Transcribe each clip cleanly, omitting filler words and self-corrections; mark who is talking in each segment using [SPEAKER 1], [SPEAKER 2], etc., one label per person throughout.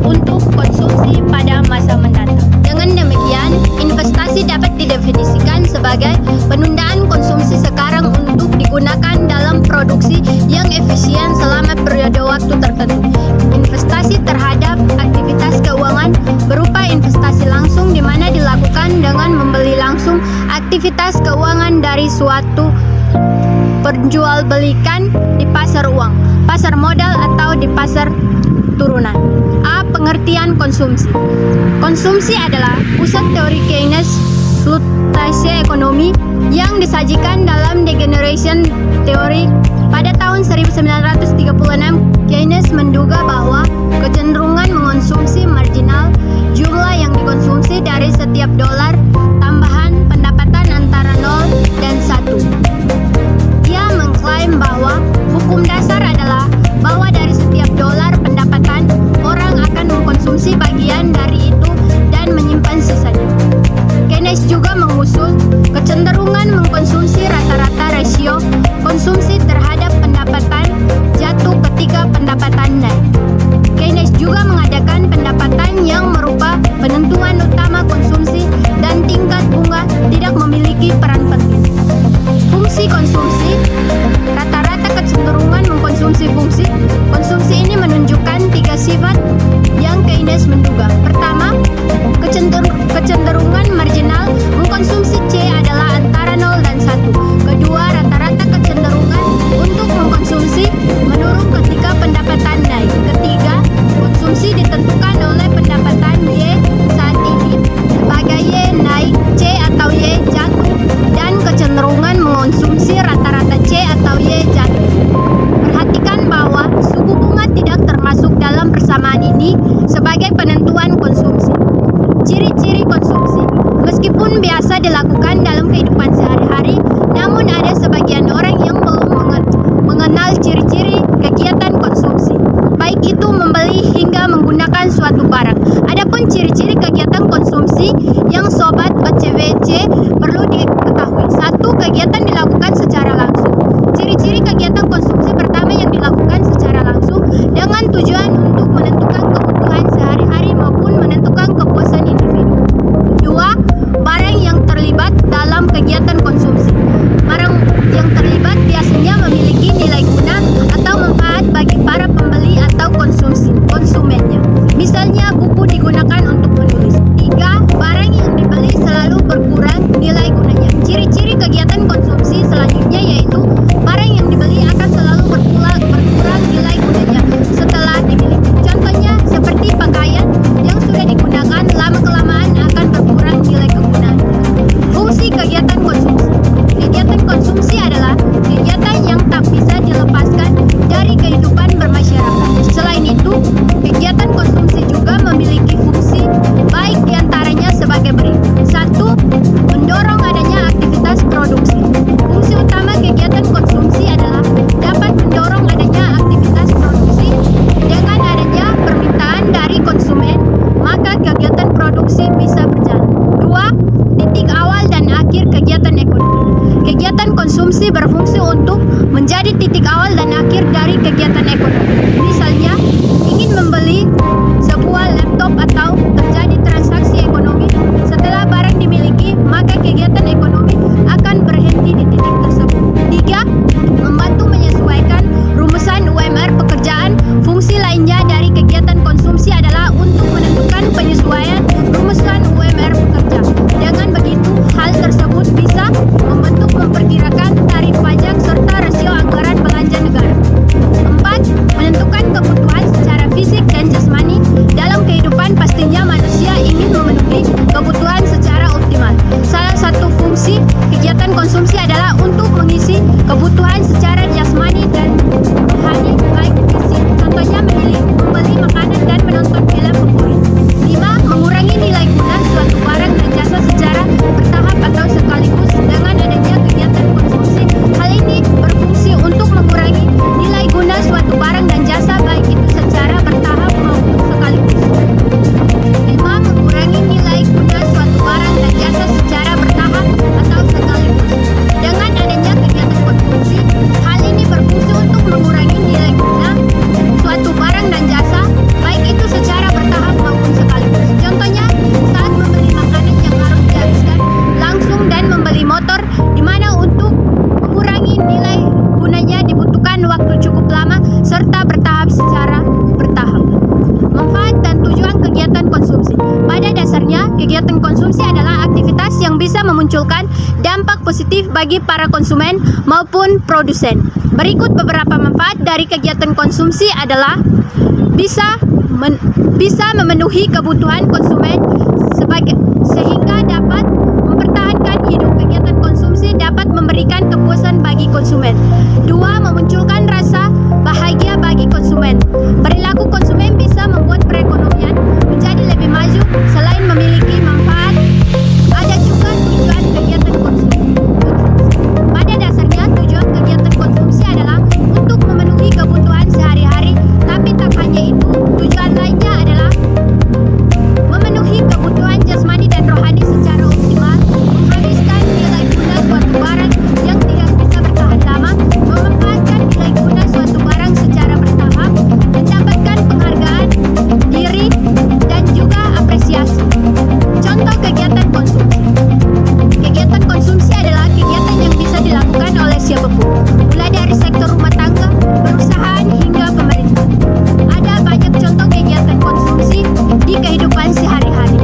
[SPEAKER 1] untuk konsumsi pada masa mendatang. Dengan demikian, investasi dapat didefinisikan sebagai penundaan konsumsi sekarang untuk digunakan dalam produksi yang efisien selama periode waktu tertentu. Investasi terhadap aktivitas keuangan berupa investasi langsung di mana dilakukan dengan membeli langsung aktivitas keuangan dari suatu perjualbelikan di pasar uang, pasar modal atau di pasar turunan. A. Pengertian konsumsi. Konsumsi adalah pusat teori Keynes fluktuasi ekonomi yang disajikan dalam Degeneration Theory. Pada tahun 1936, Keynes menduga bahwa kecenderungan mengonsumsi marginal, jumlah yang dikonsumsi dari setiap dolar tambahan pendapatan antara 0 dan 1. Ia mengklaim bahwa hukum dasar adalah bahwa dari setiap dolar pendapatan, orang akan mengkonsumsi bagian dari itu dan menyimpan sisanya. Keynes juga mengusul kecenderungan mengkonsumsi rata-rata rasio konsumsi terhadap pendapatan jatuh ketika pendapatan naik. Keynes juga mengadakan pendapatan yang merupakan penentuan utama konsumsi dan tingkat bunga tidak memiliki peran penting. Fungsi konsumsi, rata-rata kecenderungan mengkonsumsi fungsi. Konsumsi ini menunjukkan 3 sifat yang Keynes menduga. Pertama, kecenderungan marginal mengkonsumsi C adalah antara 0 dan 1. Kedua, rata-rata kecenderungan untuk mengkonsumsi menurun ketika pendapatan naik. Ketiga, konsumsi ditentukan oleh pendapatan Y saat ini. Sebagai Y naik, C atau Y jatuh, dan kecenderungan mengonsumsi rata-rata C atau Y jatuh. Perhatikan bahwa suku bunga tidak termasuk dalam persamaan ini sebagai penentuan konsumsi. Ciri-ciri konsumsi. Meskipun biasa dilakukan dalam kehidupan sehari-hari, namun ada sebagian orang yang belum mengenal ciri-ciri kegiatan konsumsi, baik itu membeli hingga menggunakan suatu barang. Adapun ciri-ciri kegiatan konsumsi yang sobat BCBC perlu diketahui. 1. Kegiatan dilakukan secara langsung. Ciri-ciri kegiatan konsumsi pertama yang dilakukan secara langsung dengan tujuan untuk menentukan kebutuhan sehari-hari maupun menentukan kepuasan individu. 2. Barang yang terlibat dalam kegiatan konsumsi. Barang yang terlibat biasanya memiliki nilai guna atau manfaat bagi para pembeli atau konsumennya. Misalnya, buku digunakan untuk menulis. 3. Barang yang dibeli selalu berkurang nilai gunanya. Ciri-ciri kegiatan konsumsi selanjutnya yaitu barang yang dibeli akan selalu berkurang nilai gunanya setelah dimiliki. Contohnya seperti pakaian yang sudah digunakan lama-kelamaan akan berkurang nilai kegunaannya. Fungsi kegiatan konsumsi. Kegiatan konsumsi adalah kegiatan yang tak bisa dilepaskan dari kehidupan bermasyarakat. Selain itu, kegiatan konsumsi juga memiliki fungsi kegiatan konsumsi adalah aktivitas yang bisa memunculkan dampak positif bagi para konsumen maupun produsen. Berikut beberapa manfaat dari kegiatan konsumsi adalah bisa memenuhi kebutuhan konsumen sehingga dapat mempertahankan hidup. Kegiatan konsumsi dapat memberikan kepuasan bagi konsumen. 2. Memunculkan rasa bahagia bagi konsumen. Perilaku konsumen bisa membuat perekonomian menjadi lebih maju. Selain memiliki manfaat, ada juga tujuan kegiatan konsumsi. Pada dasarnya, tujuan kegiatan konsumsi adalah untuk memenuhi kebutuhan sehari-hari, tapi tak hanya itu, tujuan lainnya adalah memenuhi kebutuhan jasmani dan rohani secara optimal, menghabiskan nilai guna suatu barang yang tidak bisa bertahan lama, memanfaatkan nilai guna suatu barang secara bertahap, mendapatkan penghargaan diri dan juga apresiasi. Contoh kegiatan konsumsi. Kegiatan konsumsi adalah kegiatan yang bisa dilakukan oleh siapapun, mulai dari sektor rumah tangga, perusahaan hingga pemerintah. Ada banyak contoh kegiatan konsumsi di kehidupan sehari-hari.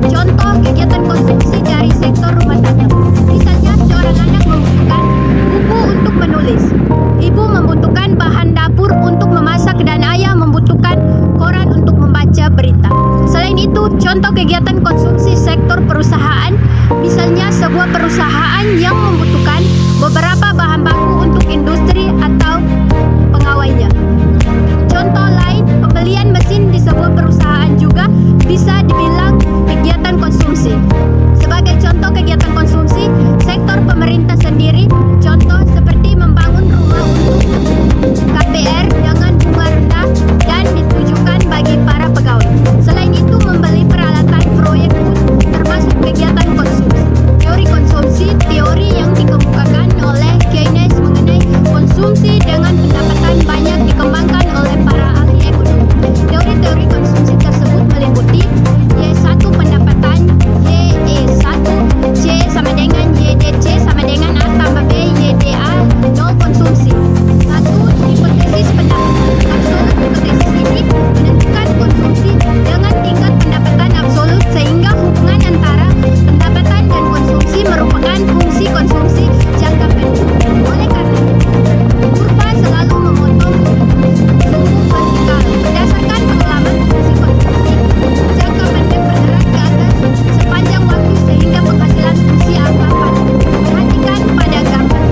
[SPEAKER 1] Contoh kegiatan konsumsi dari sektor rumah tangga. Misalnya, seorang anak membutuhkan buku untuk menulis, ibu membutuhkan bahan dapur untuk memasak, dan ayah membutuhkan koran untuk membaca berita. Selain itu, contoh kegiatan konsumsi sektor perusahaan, misalnya sebuah perusahaan yang membutuhkan beberapa bahan baku untuk industri atau pegawainya. Contoh lain, pembelian mesin di sebuah perusahaan juga bisa dibilang kegiatan konsumsi. Sebagai contoh kegiatan konsumsi, sektor pemerintah sendiri, contoh seperti membangun rumah untuk KPR dengan bunga rendah dan ditujukan bagi para pegawai. Selain itu, membeli peralatan proyek pun termasuk kegiatan konsumsi. Teori konsumsi, teori yang dikemukakan oleh Keynes mengenai konsumsi dengan pendapatan banyak dikembangkan oleh para ahli ekonomi. Teori-teori konsumsi tersebut meliputi Y1 pendapatan, YE1, C sama dengan YDC sama dengan A tambah B, YDA, 0 konsumsi. 1. Hipotesis pendapatan absolut. Hipotesis ini menentukan konsumsi dengan tingkat pendapatan absolut, sehingga hubungan antara pendapatan dan konsumsi merupakan fungsi konsumsi jangka pendek. Oleh karena itu, kurva selalu memotong sumbu vertikal. Berdasarkan pengalaman, fungsi konsumsi jangka pendek bergerak ke atas sepanjang waktu sehingga penghasilan fungsi angka padat. Perhatikan pada gambar.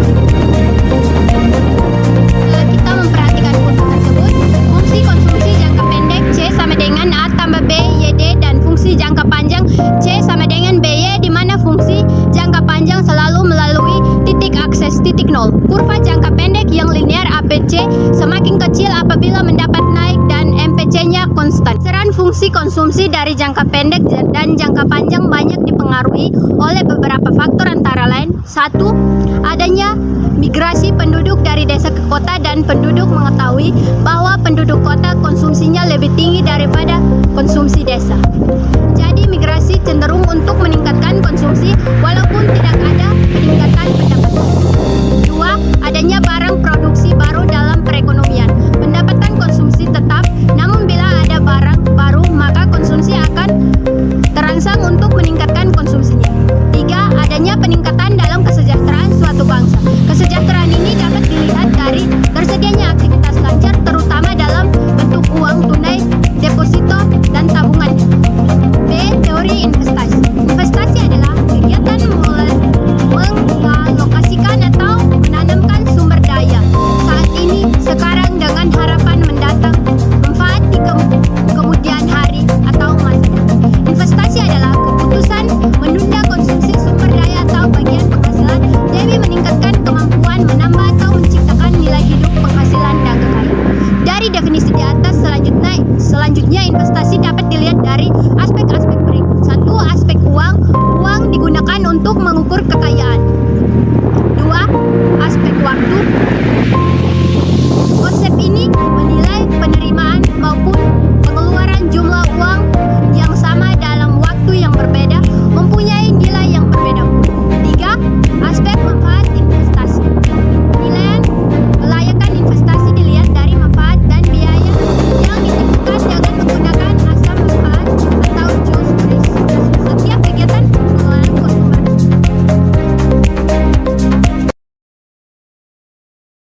[SPEAKER 1] Kita memperhatikan kurva tersebut. Fungsi konsumsi jangka pendek C sama dengan A tambah B YD, dan fungsi jangka panjang C sama dengan BY, di mana fungsi jangka panjang selalu melalui titik akses titik nol. Kurva jangka pendek yang linear APC semakin kecil apabila mendapat naik dan MPC-nya konstan. Peran fungsi konsumsi dari jangka pendek dan jangka panjang banyak dipengaruhi oleh beberapa faktor, antara lain: 1. Adanya migrasi penduduk dari desa ke kota, dan penduduk mengetahui bahwa penduduk kota konsumsinya lebih tinggi daripada konsumsi desa. Jadi migrasi cenderung untuk meningkatkan konsumsi walaupun tidak ada peningkatan pendapatan. 2. Adanya barang produksi baru dalam perekonomian. Pendapatan konsumsi tetap, namun bila ada barang baru maka konsumsi akan terangsang untuk meningkatkan konsumsinya. 3. Adanya peningkatan dalam kesejahteraan suatu bangsa. Kesejahteraan ini dapat dilihat dari tersedianya aktivitas lancar, terutama dalam bentuk uang tunai, deposito, dan tabungan. B. Teori investasi. Investasi adalah kegiatan mengalokasikan atau menanamkan sumber daya saat ini, sekarang, dengan harapan mendatang manfaat di kemudian hari atau masa depan. Investasi adalah keputusan menunda konsumsi sumber daya atau bagian penghasilan demi meningkatkan kemampuan menambah atau menciptakan nilai hidup, penghasilan, dan kekayaan. Dari definisi di atas, selanjutnya investasi dapat dilihat dari aspek-aspek berikut. 1. Aspek uang. Uang digunakan untuk mengukur kekayaan. 2. Aspek waktu. Konsep ini menilai penerimaan maupun pengeluaran jumlah uang